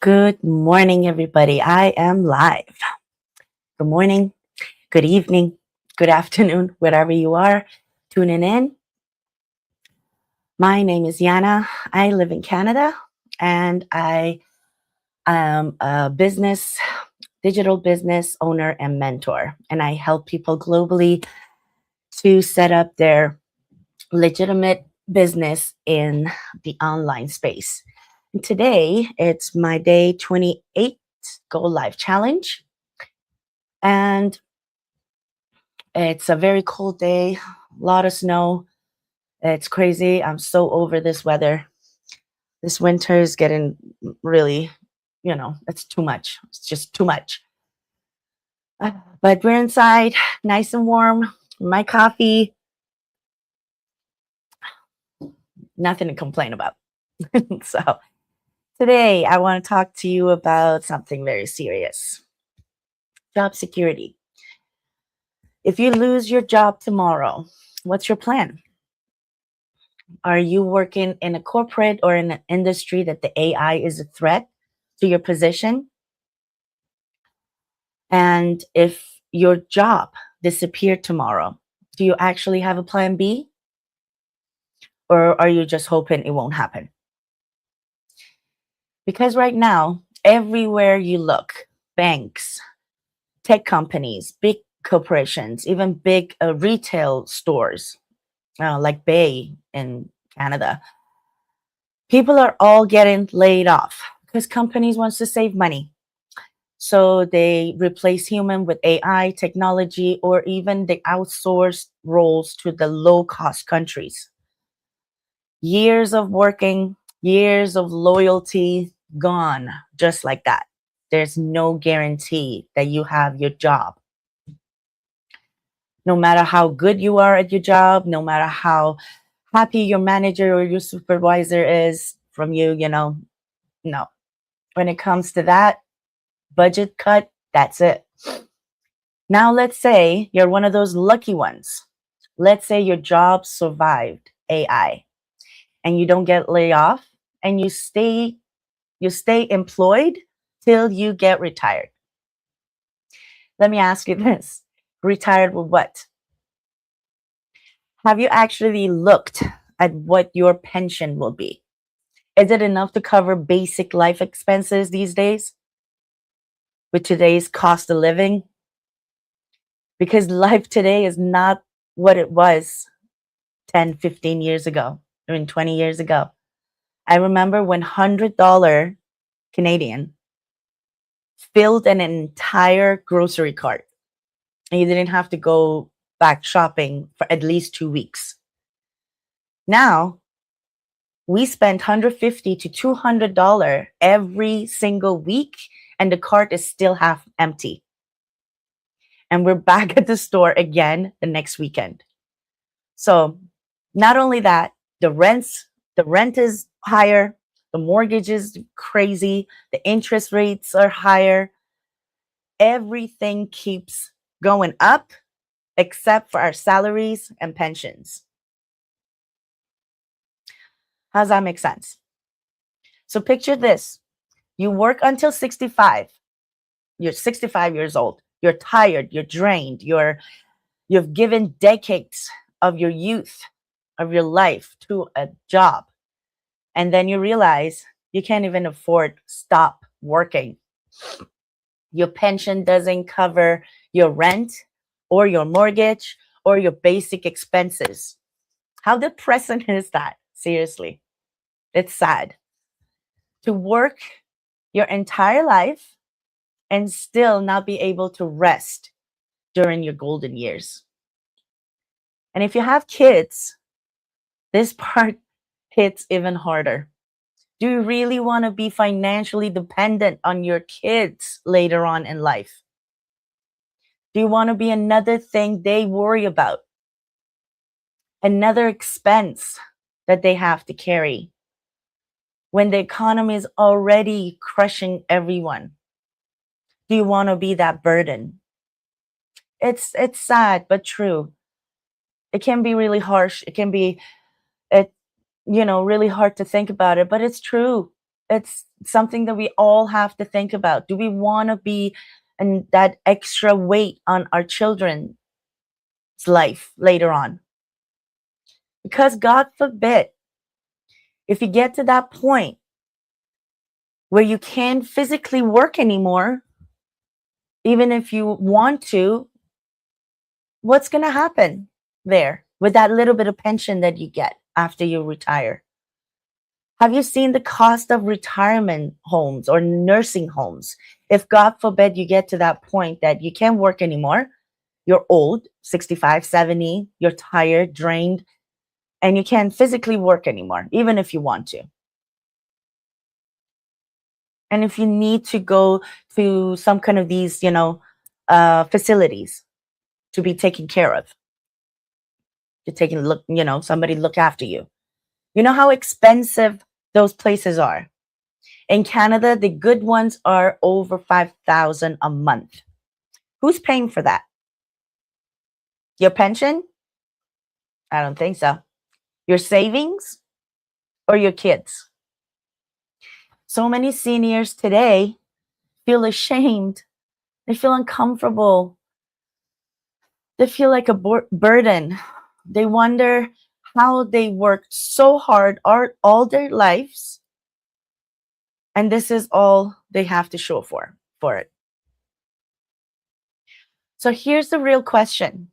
Good morning, everybody. I am live. Good morning, good evening, good afternoon, wherever you are tuning in. My name is Yana. I live in Canada and I am a digital business owner and mentor. And I help people globally to set up their legitimate business in the online space. And today, it's my day 28 Go Live Challenge. And it's a very cold day, a lot of snow. It's crazy. I'm so over this weather. This winter is getting really, it's too much. It's just too much. But we're inside, nice and warm. My coffee, nothing to complain about. So today, I want to talk to you about something very serious: job security. If you lose your job tomorrow, what's your plan? Are you working in a corporate or in an industry that the AI is a threat to your position? And if your job disappeared tomorrow, do you actually have a plan B? Or are you just hoping it won't happen? Because right now, everywhere you look, banks, tech companies, big corporations, even big retail stores like Bay in Canada, people are all getting laid off because companies wants to save money. So they replace human with AI technology, or even they outsource roles to the low cost countries. Years of working, years of loyalty gone just like that. There's no guarantee that you have your job. No matter how good you are at your job, no matter how happy your manager or your supervisor is from you, no. When it comes to that, budget cut, that's it. Now, let's say you're one of those lucky ones. Let's say your job survived AI and you don't get laid off and you stay employed till you get retired. Let me ask you this. Retired with what? Have you actually looked at what your pension will be? Is it enough to cover basic life expenses these days with today's cost of living? Because life today is not what it was 10, 15 years ago, I mean, 20 years ago. I remember when $100 Canadian filled an entire grocery cart and you didn't have to go back shopping for at least 2 weeks. Now we spend $150 to $200 every single week and the cart is still half empty. And we're back at the store again the next weekend. So not only that, the rent is higher, the mortgage is crazy, the interest rates are higher. Everything keeps going up except for our salaries and pensions. How does that make sense? So picture this. You work until 65. You're 65 years old. You're tired, you're drained, you've given decades of your youth, of your life to a job. And then you realize you can't even afford stop working. Your pension doesn't cover your rent or your mortgage or your basic expenses. How depressing is that? Seriously. It's sad to work your entire life and still not be able to rest during your golden years. And if you have kids, this part hits even harder. Do you really want to be financially dependent on your kids later on in life? Do you want to be another thing they worry about? Another expense that they have to carry when the economy is already crushing everyone? Do you want to be that burden? It's sad but true. It can be really harsh. It can be it really hard to think about it, but it's true. It's something that we all have to think about. Do we want to be and that extra weight on our children's life later on? Because God forbid, if you get to that point where you can't physically work anymore, even if you want to, what's going to happen there with that little bit of pension that you get after you retire? Have you seen the cost of retirement homes or nursing homes? If God forbid you get to that point that you can't work anymore, you're old, 65, 70, you're tired, drained, and you can't physically work anymore, even if you want to. And if you need to go to some kind of these, facilities to be taken care of, to take a look, somebody look after you. You know how expensive those places are. In Canada, the good ones are over 5,000 a month. Who's paying for that? Your pension? I don't think so. Your savings or your kids? So many seniors today feel ashamed. They feel uncomfortable. They feel like a burden. They wonder how they worked so hard all their lives, and this is all they have to show for it. So here's the real question,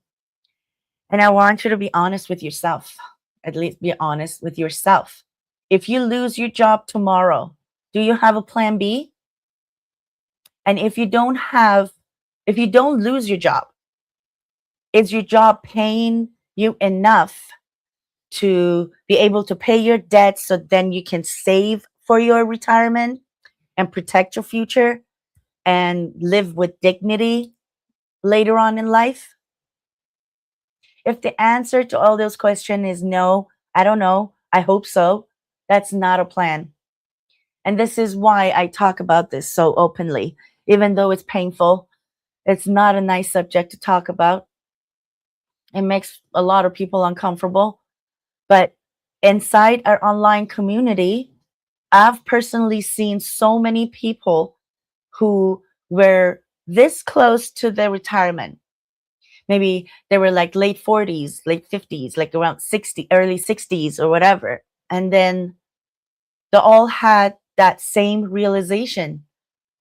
and I want you to be honest with yourself. At least be honest with yourself. If you lose your job tomorrow, do you have a plan B? And if you don't lose your job, is your job paying you enough to be able to pay your debts so then you can save for your retirement and protect your future and live with dignity later on in life? If the answer to all those questions is no, I don't know, I hope so, that's not a plan. And this is why I talk about this so openly. Even though it's painful, it's not a nice subject to talk about. It makes a lot of people uncomfortable. But inside our online community, I've personally seen so many people who were this close to their retirement. Maybe they were like late 40s, late 50s, like around 60, early 60s or whatever. And then they all had that same realization.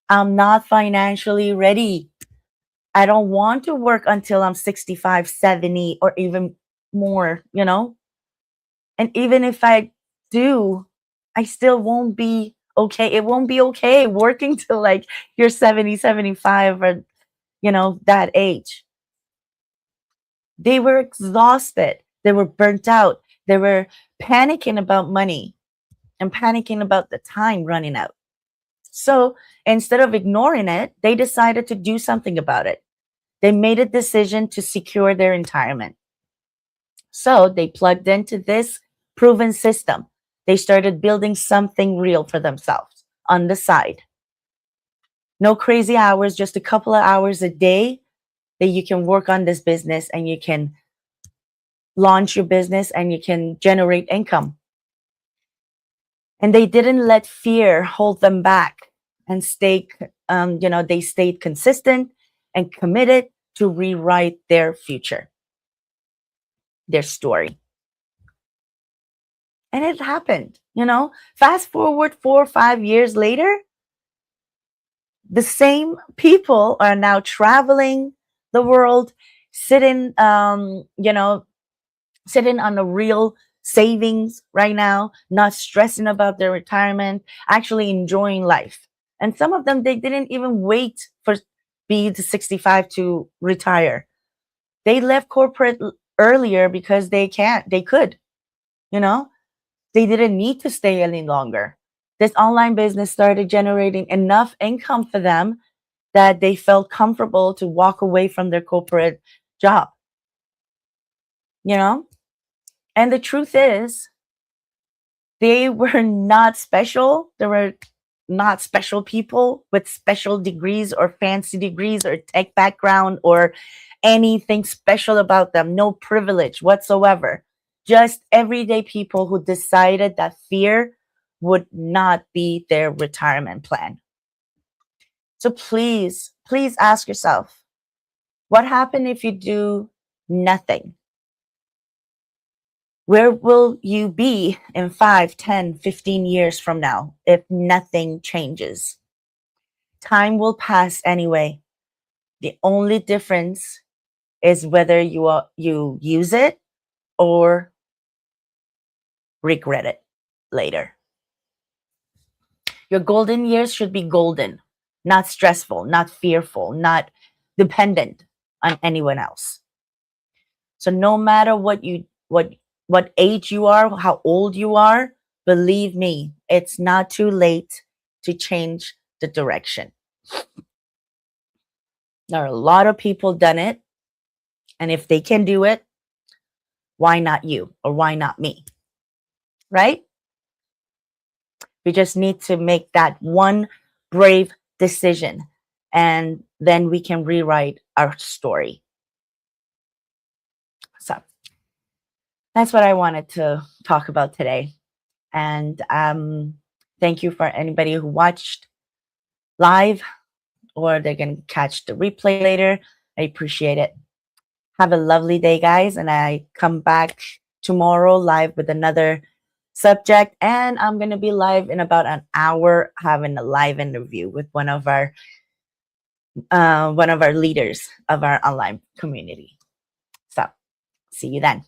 I'm not financially ready. I don't want to work until I'm 65, 70, or even more. And even if I do, I still won't be okay. It won't be okay working till like you're 70, 75, or, that age. They were exhausted. They were burnt out. They were panicking about money and panicking about the time running out. So instead of ignoring it, they decided to do something about it. They made a decision to secure their retirement. So they plugged into this proven system. They started building something real for themselves on the side. No crazy hours, just a couple of hours a day that you can work on this business and you can launch your business and you can generate income. And they didn't let fear hold them back and they stayed consistent and committed to rewrite their future, their story. And it happened. Fast forward 4 or 5 years later, the same people are now traveling the world, sitting, sitting on a real savings right now, not stressing about their retirement, actually enjoying life. And some of them, they didn't even wait for be to 65 to retire. They left corporate earlier because they could, you know, they didn't need to stay any longer. This online business started generating enough income for them that they felt comfortable to walk away from their corporate job, you know? And the truth is, they were not special. They were not special people with special degrees or fancy degrees or tech background or anything special about them. No privilege whatsoever. Just everyday people who decided that fear would not be their retirement plan. So please, please ask yourself, what happens if you do nothing? Where will you be in 5, 10, 15 years from now if nothing changes? Time will pass anyway. The only difference is whether you use it or regret it later. Your golden years should be golden, not stressful, not fearful, not dependent on anyone else. So no matter what age you are, how old you are, believe me, it's not too late to change the direction. There are a lot of people done it, and if they can do it, why not you or why not me? Right? We just need to make that one brave decision, and then we can rewrite our story. So that's what I wanted to talk about today. And thank you for anybody who watched live or they're going to catch the replay later. I appreciate it. Have a lovely day, guys. And I come back tomorrow live with another subject. And I'm going to be live in about an hour having a live interview with one of our leaders of our online community. So see you then.